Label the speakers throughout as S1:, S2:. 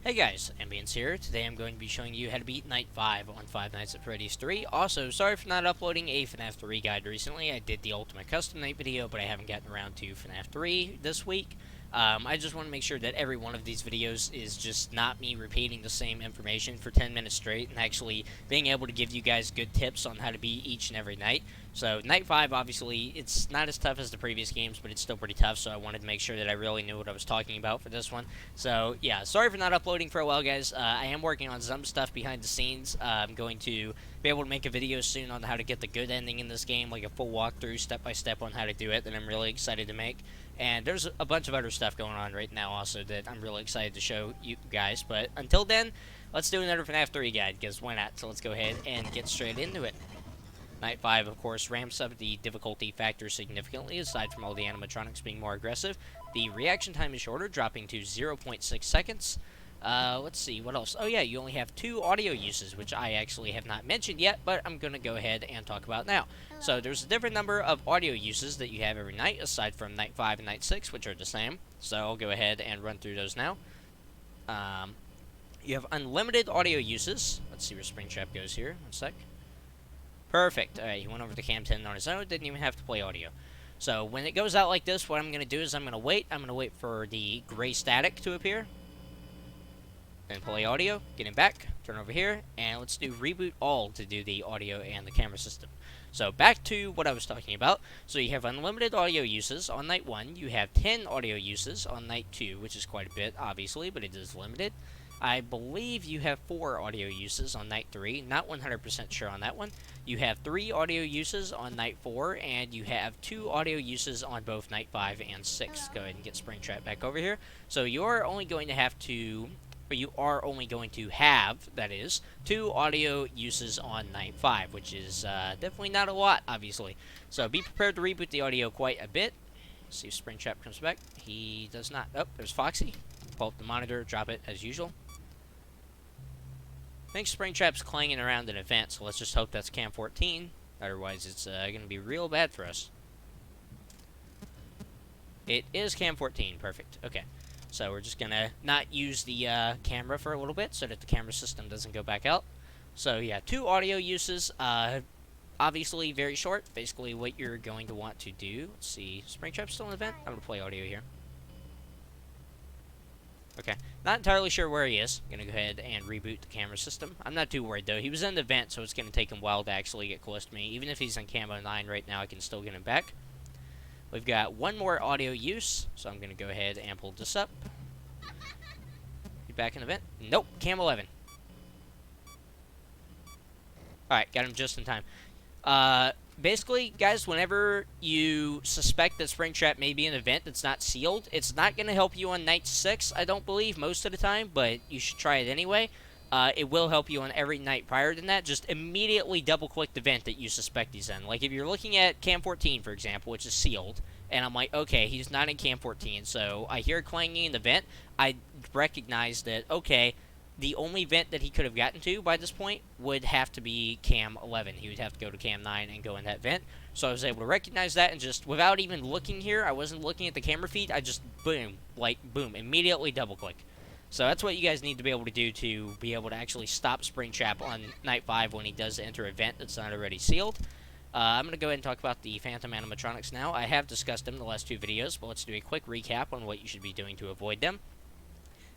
S1: Hey guys, Ambience here. Today I'm going to be showing you how to beat Night 5 on Five Nights at Freddy's 3. Also, sorry for not uploading a FNaF 3 guide recently. I did the Ultimate Custom Night video, but I haven't gotten around to FNaF 3 this week. I just want to make sure that every one of these videos is just not me repeating the same information for 10 minutes straight and actually being able to give you guys good tips on how to beat each and every night. So, Night 5, obviously, it's not as tough as the previous games, but it's still pretty tough, so I wanted to make sure that I really knew what I was talking about for this one. So, yeah, sorry for not uploading for a while, guys. I am working on some stuff behind the scenes. I'm going to be able to make a video soon on how to get the good ending in this game, like a full walkthrough, step-by-step on how to do it, that I'm really excited to make. And there's a bunch of other stuff going on right now also that I'm really excited to show you guys. But until then, let's do another FNaF 3 guide, because why not? So let's go ahead and get straight into it. Night 5, of course, ramps up the difficulty factor significantly, aside from all the animatronics being more aggressive. The reaction time is shorter, dropping to 0.6 seconds. Let's see, what else? Oh yeah, you only have 2 audio uses, which I actually have not mentioned yet, but I'm going to go ahead and talk about now. So there's a different number of audio uses that you have every night, aside from Night 5 and Night 6, which are the same. So I'll go ahead and run through those now. You have unlimited audio uses. Let's see where Springtrap goes here. One sec. Perfect. Alright, he went over to Cam 10 on his own, didn't even have to play audio. So when it goes out like this, what I'm going to do is I'm going to wait for the gray static to appear. Then play audio, get him back, turn over here, and let's do reboot all to do the audio and the camera system. So back to what I was talking about. So you have unlimited audio uses on Night 1, you have 10 audio uses on Night 2, which is quite a bit, obviously, but it is limited. I believe you have 4 audio uses on Night 3, not 100% sure on that one. You have 3 audio uses on Night 4, and you have 2 audio uses on both Night 5 and 6. Go ahead and get Springtrap back over here. So you are only going to have that is, 2 audio uses on Night 5, which is definitely not a lot, obviously. So be prepared to reboot the audio quite a bit. Let's see if Springtrap comes back. He does not. Oh, there's Foxy. Pull up the monitor, drop it as usual. I think Springtrap's clanging around an event, so let's just hope that's Cam 14. Otherwise, it's going to be real bad for us. It is Cam 14. Perfect. Okay. So we're just going to not use the camera for a little bit so that the camera system doesn't go back out. So, yeah, 2 audio uses. Obviously, very short. Basically, what you're going to want to do. Let's see. Springtrap's still in the event? I'm going to play audio here. Okay, not entirely sure where he is. I'm going to go ahead and reboot the camera system. I'm not too worried, though. He was in the vent, so it's going to take him a while to actually get close to me. Even if he's in camo 9 right now, I can still get him back. We've got 1 more audio use, so I'm going to go ahead and pull this up. You back in the vent? Nope, cam 11. Alright, got him just in time. Basically, guys, whenever you suspect that Springtrap may be an event that's not sealed, it's not going to help you on Night 6, I don't believe, most of the time, but you should try it anyway. It will help you on every night prior to that. Just immediately double-click the vent that you suspect he's in. Like, if you're looking at Cam 14, for example, which is sealed, and I'm like, okay, he's not in Cam 14, so I hear clanging in the vent, I recognize that, okay, the only vent that he could have gotten to by this point would have to be Cam 11. He would have to go to Cam 9 and go in that vent. So I was able to recognize that, and just without even looking here, I wasn't looking at the camera feed, I just, boom, immediately double-click. So that's what you guys need to be able to do to be able to actually stop Springtrap on Night 5 when he does enter a vent that's not already sealed. I'm going to go ahead and talk about the Phantom animatronics now. I have discussed them in the last 2 videos, but let's do a quick recap on what you should be doing to avoid them.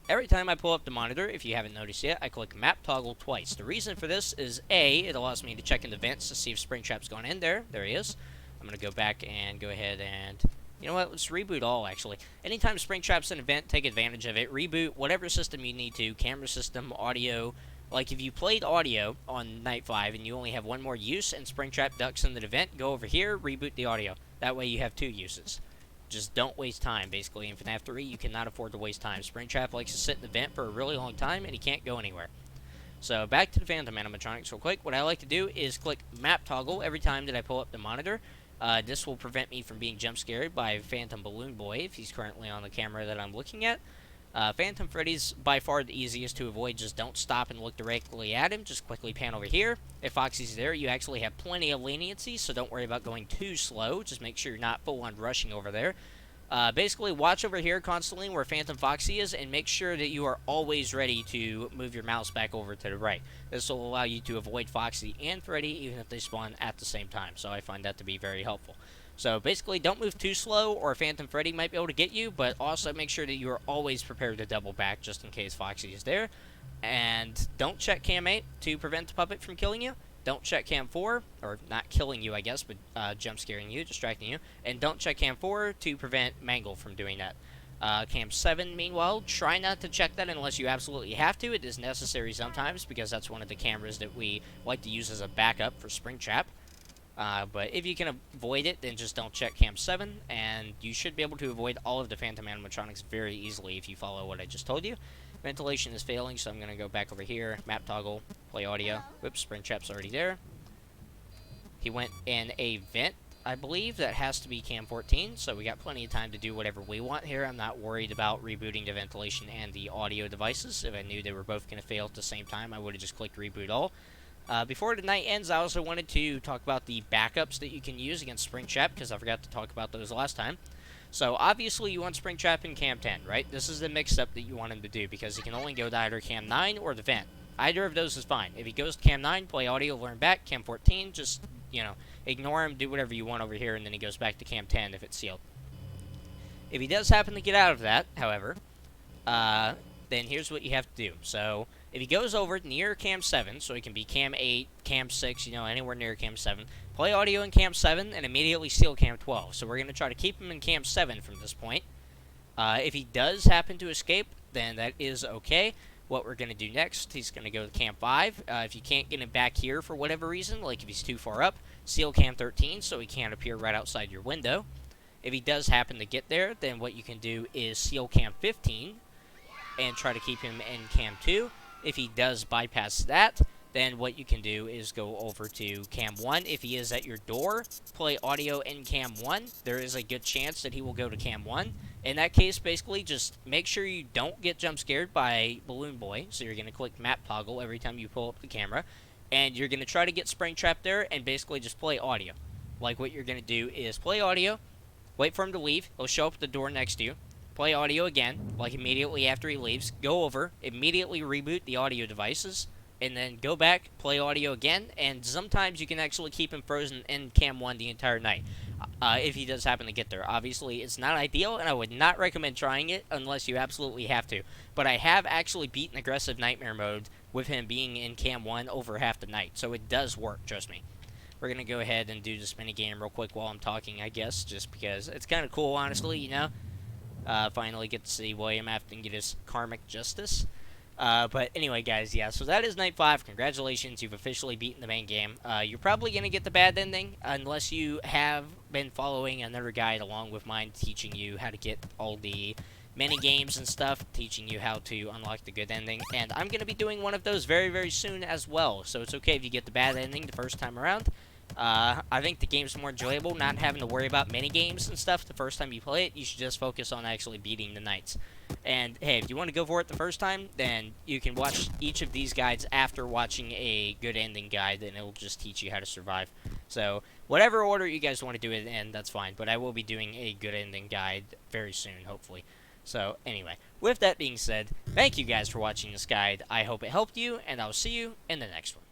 S1: Every time I pull up the monitor, if you haven't noticed yet, I click map toggle twice. The reason for this is A, it allows me to check in the vents to see if Springtrap's gone in there. There he is. I'm going to go back and go ahead and, you know what, let's reboot all, actually. Anytime Springtrap's in an event, take advantage of it. Reboot whatever system you need to, camera system, audio. Like, if you played audio on Night 5 and you only have 1 more use and Springtrap ducks in the event, go over here, reboot the audio. That way you have 2 uses. Just don't waste time, basically. In FNaF 3, you cannot afford to waste time. Springtrap likes to sit in the vent for a really long time, and he can't go anywhere. So, back to the Phantom animatronics real quick. What I like to do is click map toggle every time that I pull up the monitor. This will prevent me from being jump scared by Phantom Balloon Boy, if he's currently on the camera that I'm looking at. Phantom Freddy's by far the easiest to avoid. Just don't stop and look directly at him. Just quickly pan over here. If Foxy's there, you actually have plenty of leniency, so don't worry about going too slow. Just make sure you're not full-on rushing over there. Basically, watch over here constantly where Phantom Foxy is, and make sure that you are always ready to move your mouse back over to the right. This will allow you to avoid Foxy and Freddy, even if they spawn at the same time, so I find that to be very helpful. So basically, don't move too slow, or Phantom Freddy might be able to get you, but also make sure that you are always prepared to double back, just in case Foxy is there. And don't check Cam 8 to prevent the puppet from killing you. Don't check Cam 4, or not killing you, I guess, but jump scaring you, distracting you. And don't check Cam 4 to prevent Mangle from doing that. Cam 7, meanwhile, try not to check that unless you absolutely have to. It is necessary sometimes, because that's one of the cameras that we like to use as a backup for Springtrap. But if you can avoid it, then just don't check Cam 7, and you should be able to avoid all of the Phantom animatronics very easily if you follow what I just told you. Ventilation is failing, so I'm going to go back over here, map toggle, play audio. Whoops, Springtrap's already there. He went in a vent, I believe, that has to be Cam 14, so we got plenty of time to do whatever we want here. I'm not worried about rebooting the ventilation and the audio devices. If I knew they were both going to fail at the same time, I would have just clicked reboot all. Before the night ends, I also wanted to talk about the backups that you can use against Springtrap, because I forgot to talk about those last time. So, obviously, you want Springtrap in Cam 10, right? This is the mix-up that you want him to do, because he can only go to either Cam 9 or the vent. Either of those is fine. If he goes to Cam 9, play audio, learn back. Cam 14, just, ignore him, do whatever you want over here, and then he goes back to Cam 10 if it's sealed. If he does happen to get out of that, however, then here's what you have to do. So, if he goes over near Cam 7, so he can be Cam 8, Cam 6, anywhere near Cam 7, play audio in Cam 7 and immediately seal Cam 12. So we're going to try to keep him in Cam 7 from this point. If he does happen to escape, then that is okay. What we're going to do next, he's going to go to Cam 5. If you can't get him back here for whatever reason, like if he's too far up, seal Cam 13 so he can't appear right outside your window. If he does happen to get there, then what you can do is seal Cam 15 and try to keep him in Cam 2. If he does bypass that, then what you can do is go over to Cam 1. If he is at your door, play audio in Cam 1. There is a good chance that he will go to Cam 1. In that case, basically, just make sure you don't get jump scared by Balloon Boy. So you're going to click map toggle every time you pull up the camera. And you're going to try to get Springtrap there and basically just play audio. Like what you're going to do is play audio, wait for him to leave. He'll show up at the door next to you. Play audio again, like immediately after he leaves. Go over, immediately reboot the audio devices, and then go back, play audio again, and sometimes you can actually keep him frozen in Cam 1 the entire night, if he does happen to get there. Obviously, it's not ideal, and I would not recommend trying it unless you absolutely have to. But I have actually beaten aggressive nightmare mode with him being in Cam 1 over half the night, so it does work, trust me. We're going to go ahead and do this minigame real quick while I'm talking, I guess, just because it's kind of cool, honestly, finally get to see William Afton get his karmic justice. But anyway, guys, yeah, so that is Night 5. Congratulations, you've officially beaten the main game. You're probably going to get the bad ending, unless you have been following another guide along with mine, teaching you how to get all the mini games and stuff, teaching you how to unlock the good ending. And I'm going to be doing one of those very, very soon as well, so it's okay if you get the bad ending the first time around. I think the game's more enjoyable not having to worry about mini games and stuff the first time you play it. You should just focus on actually beating the knights. And hey, if you want to go for it the first time, then you can watch each of these guides after watching a good ending guide, and it'll just teach you how to survive. So whatever order you guys want to do it in, that's fine, but I will be doing a good ending guide very soon, hopefully. So anyway, with that being said, thank you guys for watching this guide. I hope it helped you, and I'll see you in the next one.